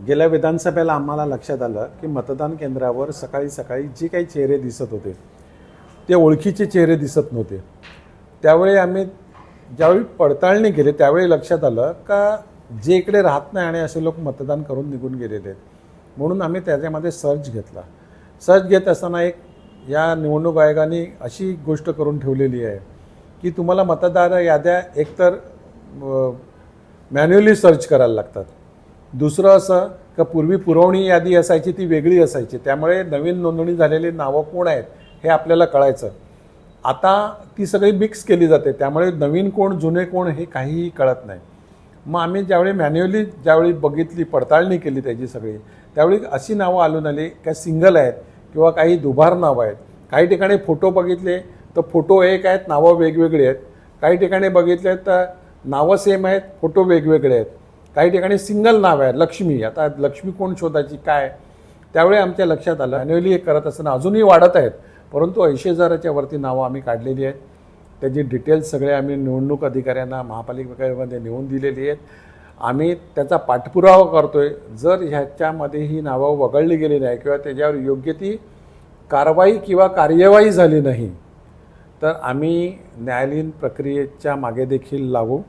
गेल्या विधानसभेला आम्हाला लक्षात आलं की मतदान केंद्रावर सकाळी सकाळी जे काही चेहरे दिसत होते ते ओळखीचे चेहरे दिसत नव्हते। त्यावेळी आम्ही ज्यावेळी पडताळणी केली त्यावेळी लक्षात आलं का जे इकडे राहत नाही आणि असे लोक मतदान करून निघून गेलेले आहेत। म्हणून आम्ही त्याच्यामध्ये सर्च घेतला। सर्च घेत असताना एक या निवडणूक आयोगाने अशी गोष्ट करून ठेवलेली आहे की तुम्हाला मतदार याद्या एकतर मॅन्युअली सर्च करायला लागतात। दुसरं असं का पूर्वी पुरवणी यादी असायची ती वेगळी असायची, त्यामुळे नवीन नोंदणी झालेली नावं कोण आहेत हे आपल्याला कळायचं। आता ती सगळी मिक्स केली जाते, त्यामुळे नवीन कोण जुने कोण हे काहीही कळत नाही। मग आम्ही ज्यावेळी बघितली पडताळणी केली त्याची सगळी, त्यावेळी अशी नावं आढळून आली का सिंगल आहेत किंवा काही दुभार नावं आहेत। काही ठिकाणी फोटो बघितले तर फोटो एक आहेत, नावं वेगवेगळी आहेत। काही ठिकाणी बघितले तर नावं सेम आहेत, फोटो वेगवेगळे आहेत। काही ठिकाणी सिंगल नाव आहे लक्ष्मी। आता लक्ष्मी कोण शोधायची काय, त्यावेळी आमच्या लक्षात आलं मॅन्युअली हे करत असताना अजूनही वाढत आहेत, परंतु 80,000च्या वरती नावं आम्ही काढलेली आहेत। त्याची डिटेल्स सगळे आम्ही निवडणूक अधिकाऱ्यांना महापालिकेमध्ये नेऊन दिलेली आहेत। आम्ही त्याचा पाठपुरावा करतोय। जर ह्याच्यामध्ये ही नावं वगळली गेली नाही किंवा त्याच्यावर योग्य ती कारवाई किंवा कार्यवाही झाली नाही तर आम्ही न्यायालयीन प्रक्रियेच्या मागे देखील लागू।